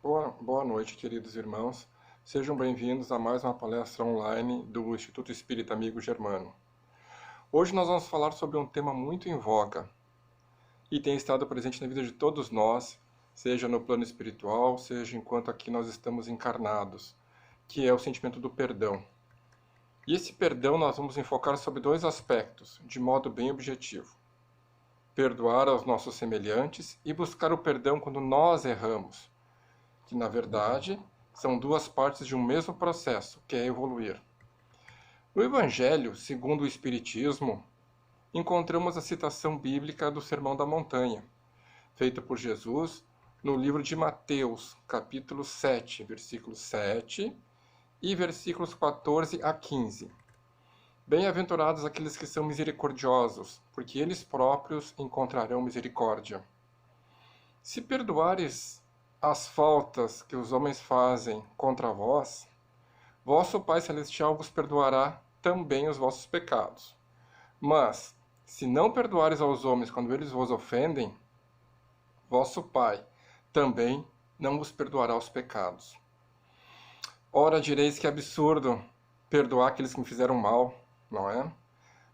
Boa noite, queridos irmãos. Sejam bem-vindos a mais uma palestra online do Instituto Espírita Amigo Germano. Hoje nós vamos falar sobre um tema muito em voga e tem estado presente na vida de todos nós, seja no plano espiritual, seja enquanto aqui nós estamos encarnados, que é o sentimento do perdão. E esse perdão nós vamos enfocar sobre dois aspectos, de modo bem objetivo. Perdoar aos nossos semelhantes e buscar o perdão quando nós erramos, que na verdade são duas partes de um mesmo processo, que é evoluir. No Evangelho, segundo o Espiritismo, encontramos a citação bíblica do Sermão da Montanha, feita por Jesus no livro de Mateus, capítulo 7, versículos 7 e versículos 14 a 15. Bem-aventurados aqueles que são misericordiosos, porque eles próprios encontrarão misericórdia. Se perdoares as faltas que os homens fazem contra vós, vosso Pai Celestial vos perdoará também os vossos pecados. Mas, se não perdoares aos homens quando eles vos ofendem, vosso Pai também não vos perdoará os pecados. Ora, direis que é absurdo perdoar aqueles que me fizeram mal, não é?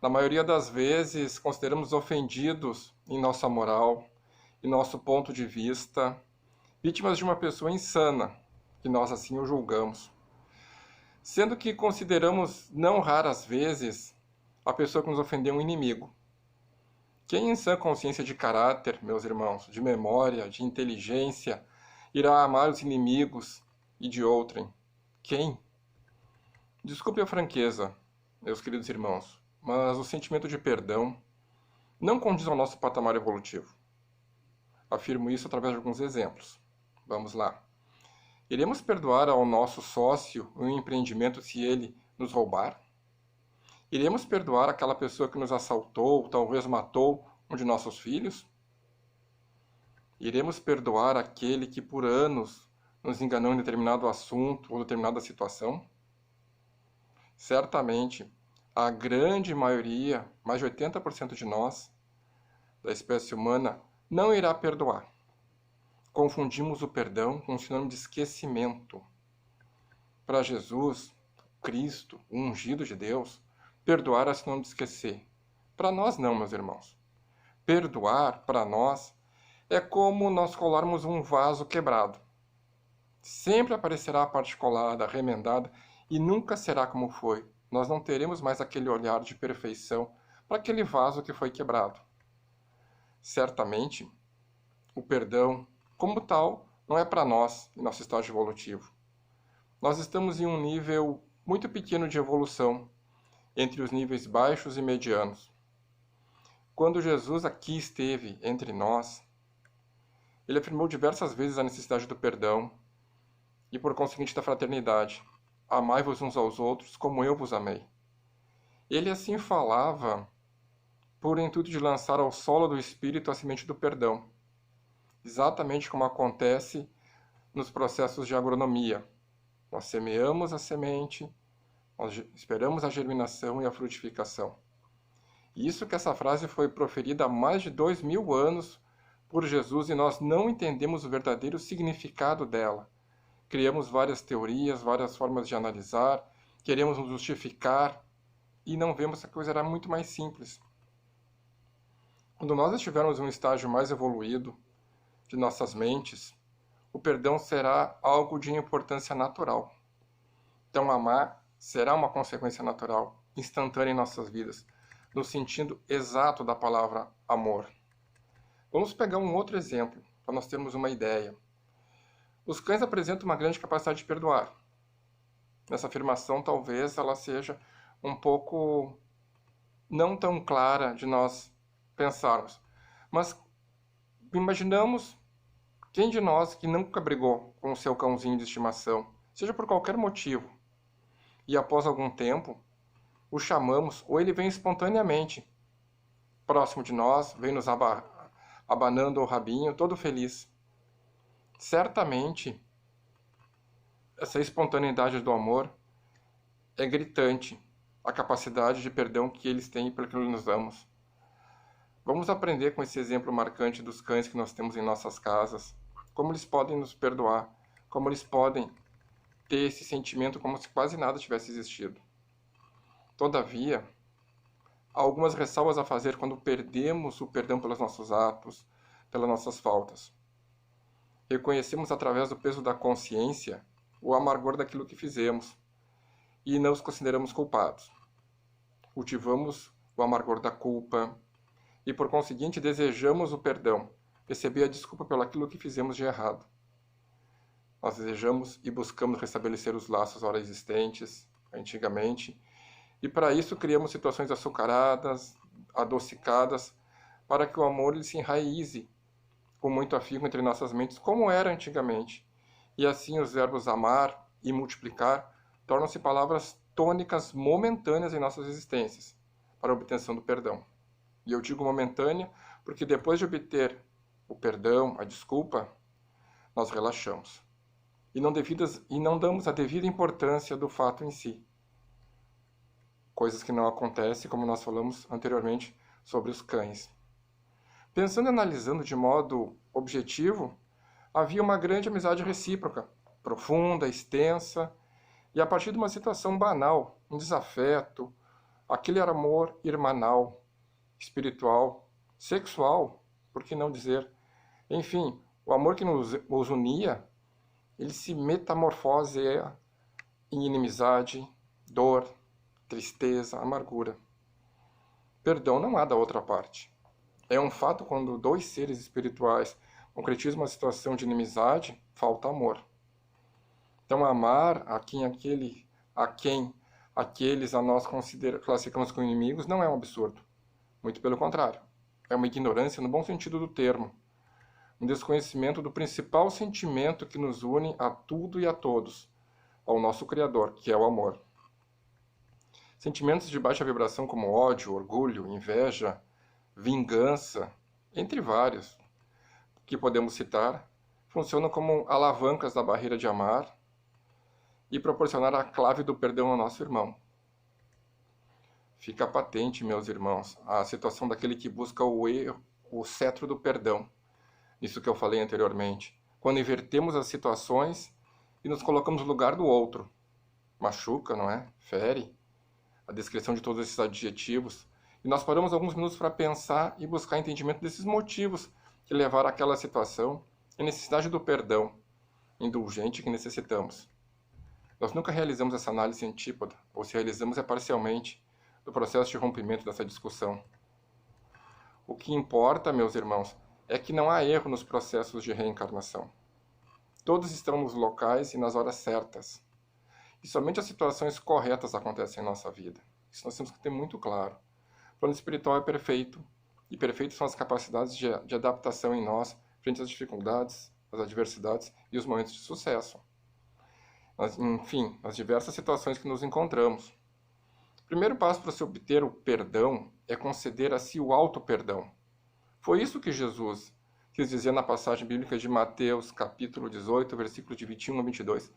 Na maioria das vezes, consideramos ofendidos em nossa moral, em nosso ponto de vista, vítimas de uma pessoa insana, que nós assim o julgamos. Sendo que consideramos, não raras vezes, a pessoa que nos ofendeu um inimigo. Quem em sã consciência de caráter, meus irmãos, de memória, de inteligência, irá amar os inimigos e de outrem? Quem? Desculpe a franqueza, meus queridos irmãos, mas o sentimento de perdão não condiz ao nosso patamar evolutivo. Afirmo isso através de alguns exemplos. Vamos lá. Iremos perdoar ao nosso sócio um empreendimento se ele nos roubar? Iremos perdoar aquela pessoa que nos assaltou, talvez matou um de nossos filhos? Iremos perdoar aquele que por anos nos enganou em determinado assunto ou determinada situação? Certamente, a grande maioria, mais de 80% de nós, da espécie humana, não irá perdoar. Confundimos o perdão com um sinônimo de esquecimento. Para Jesus, Cristo, o ungido de Deus, perdoar é sinônimo de esquecer. Para nós não, meus irmãos. Perdoar, para nós, é como nós colarmos um vaso quebrado. Sempre aparecerá a parte colada, remendada, e nunca será como foi. Nós não teremos mais aquele olhar de perfeição para aquele vaso que foi quebrado. Certamente, o perdão, como tal, não é para nós, em nosso estágio evolutivo. Nós estamos em um nível muito pequeno de evolução, entre os níveis baixos e medianos. Quando Jesus aqui esteve entre nós, ele afirmou diversas vezes a necessidade do perdão e, por conseguinte, da fraternidade. Amai-vos uns aos outros como eu vos amei. Ele assim falava por intuito de lançar ao solo do Espírito a semente do perdão, exatamente como acontece nos processos de agronomia. Nós semeamos a semente, nós esperamos a germinação e a frutificação. E isso que essa frase foi proferida há mais de 2000 anos por Jesus e nós não entendemos o verdadeiro significado dela. Criamos várias teorias, várias formas de analisar, queremos nos justificar e não vemos que a coisa era muito mais simples. Quando nós estivermos em um estágio mais evoluído de nossas mentes, o perdão será algo de importância natural. Então, amar será uma consequência natural, instantânea em nossas vidas, no sentido exato da palavra amor. Vamos pegar um outro exemplo, para nós termos uma ideia. Os cães apresentam uma grande capacidade de perdoar. Nessa afirmação, talvez ela seja um pouco não tão clara de nós pensarmos. Mas imaginamos quem de nós que nunca brigou com o seu cãozinho de estimação, seja por qualquer motivo, e após algum tempo o chamamos ou ele vem espontaneamente próximo de nós, vem nos abanando o rabinho, todo feliz. Certamente, essa espontaneidade do amor é gritante, a capacidade de perdão que eles têm pelo que nos damos. Vamos aprender com esse exemplo marcante dos cães que nós temos em nossas casas, como eles podem nos perdoar como eles podem ter esse sentimento como se quase nada tivesse existido. Todavia, há algumas ressalvas a fazer quando perdemos o perdão pelos nossos atos, pelas nossas faltas. Reconhecemos através do peso da consciência o amargor daquilo que fizemos e não os consideramos culpados. Cultivamos o amargor da culpa e, por conseguinte, desejamos o perdão, receber a desculpa pelo aquilo que fizemos de errado. Nós desejamos e buscamos restabelecer os laços ora existentes, antigamente, e para isso criamos situações açucaradas, adocicadas, para que o amor ele se enraize com muito afinco entre nossas mentes, como era antigamente. E assim os verbos amar e multiplicar tornam-se palavras tônicas momentâneas em nossas existências, para a obtenção do perdão. E eu digo momentânea porque depois de obter o perdão, a desculpa, nós relaxamos. E não damos a devida importância do fato em si. Coisas que não acontecem, como nós falamos anteriormente sobre os cães. Pensando e analisando de modo objetivo, havia uma grande amizade recíproca, profunda, extensa, e a partir de uma situação banal, um desafeto, aquele amor irmanal, espiritual, sexual, por que não dizer? Enfim, o amor que nos unia, ele se metamorfoseia em inimizade, dor, tristeza, amargura. Perdão não há da outra parte. É um fato quando dois seres espirituais concretizam uma situação de inimizade, falta amor. Então, amar a quem aqueles a nós classificamos como inimigos não é um absurdo. Muito pelo contrário. É uma ignorância no bom sentido do termo. Um desconhecimento do principal sentimento que nos une a tudo e a todos, ao nosso Criador, que é o amor. Sentimentos de baixa vibração como ódio, orgulho, inveja, vingança, entre vários, que podemos citar, funcionam como alavancas da barreira de amar e proporcionar a clave do perdão ao nosso irmão. Fica patente, meus irmãos, a situação daquele que busca o cetro do perdão. Isso que eu falei anteriormente. Quando invertemos as situações e nos colocamos no lugar do outro. Machuca, não é? Fere. A descrição de todos esses adjetivos. E nós paramos alguns minutos para pensar e buscar entendimento desses motivos que levaram àquela situação e a necessidade do perdão indulgente que necessitamos. Nós nunca realizamos essa análise antípoda, ou se realizamos é parcialmente, do processo de rompimento dessa discussão. O que importa, meus irmãos, é que não há erro nos processos de reencarnação. Todos estão nos locais e nas horas certas. E somente as situações corretas acontecem em nossa vida. Isso nós temos que ter muito claro. O plano espiritual é perfeito, e perfeitas são as capacidades de adaptação em nós frente às dificuldades, às adversidades e os momentos de sucesso. Enfim, as diversas situações que nos encontramos. O primeiro passo para se obter o perdão é conceder a si o auto-perdão. Foi isso que Jesus quis dizer na passagem bíblica de Mateus, capítulo 18, versículos de 21 a 22,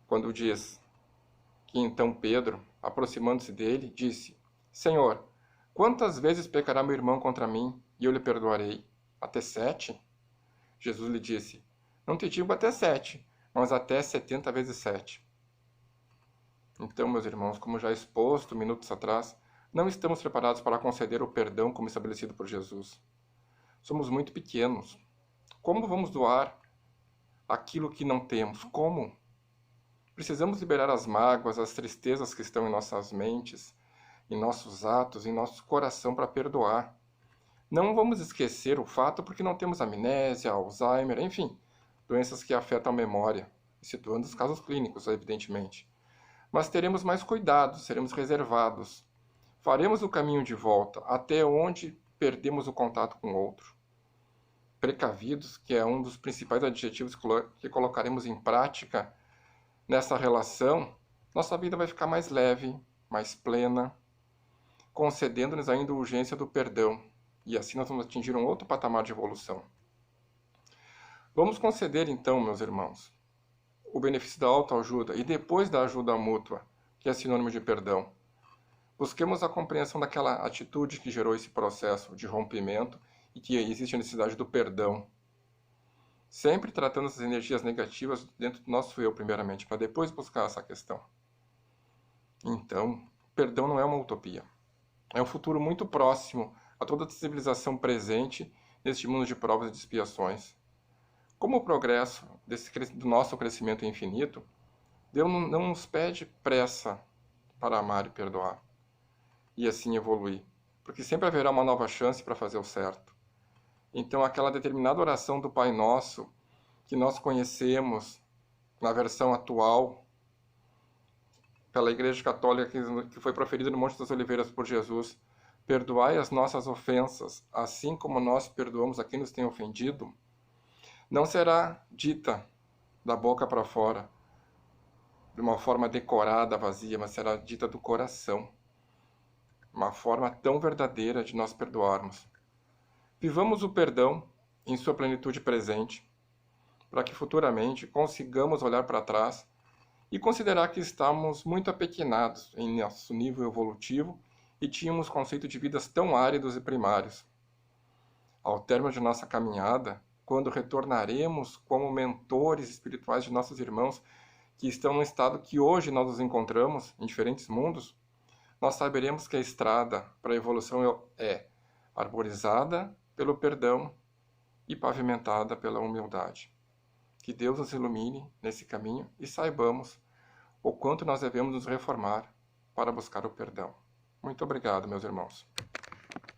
quando diz que então Pedro, aproximando-se dele, disse: Senhor, quantas vezes pecará meu irmão contra mim e eu lhe perdoarei? Até 7? Jesus lhe disse: Não te digo até 7, mas até 70 vezes 7. Então, meus irmãos, como já exposto minutos atrás, não estamos preparados para conceder o perdão como estabelecido por Jesus. Somos muito pequenos. Como vamos doar aquilo que não temos? Como? Precisamos liberar as mágoas, as tristezas que estão em nossas mentes, em nossos atos, em nosso coração para perdoar. Não vamos esquecer o fato porque não temos amnésia, Alzheimer, enfim, doenças que afetam a memória, situando os casos clínicos, evidentemente. Mas teremos mais cuidado, seremos reservados. Faremos o caminho de volta, até onde perdemos o contato com o outro. Precavidos, que é um dos principais adjetivos que colocaremos em prática nessa relação, nossa vida vai ficar mais leve, mais plena, concedendo-nos a indulgência do perdão, e assim nós vamos atingir um outro patamar de evolução. Vamos conceder então, meus irmãos, o benefício da autoajuda e depois da ajuda mútua, que é sinônimo de perdão. Busquemos a compreensão daquela atitude que gerou esse processo de rompimento e que existe a necessidade do perdão. sempre tratando essas energias negativas dentro do nosso eu, primeiramente, para depois buscar essa questão. Então, perdão não é uma utopia. É um futuro muito próximo a toda a civilização presente neste mundo de provas e de expiações. Como o progresso do nosso crescimento infinito, Deus não nos pede pressa para amar e perdoar, e assim evoluir, porque sempre haverá uma nova chance para fazer o certo. Então, aquela determinada oração do Pai Nosso, que nós conhecemos na versão atual, pela Igreja Católica, que foi proferida no Monte das Oliveiras por Jesus, perdoai as nossas ofensas, assim como nós perdoamos a quem nos tem ofendido, não será dita da boca para fora, de uma forma decorada, vazia, mas será dita do coração. Uma forma tão verdadeira de nós perdoarmos. Vivamos o perdão em sua plenitude presente, para que futuramente consigamos olhar para trás e considerar que estamos muito apequenados em nosso nível evolutivo e tínhamos conceito de vidas tão áridos e primários. Ao término de nossa caminhada, quando retornaremos como mentores espirituais de nossos irmãos que estão no estado que hoje nós nos encontramos, em diferentes mundos, nós saberemos que a estrada para a evolução é arborizada pelo perdão e pavimentada pela humildade. Que Deus nos ilumine nesse caminho e saibamos o quanto nós devemos nos reformar para buscar o perdão. Muito obrigado, meus irmãos.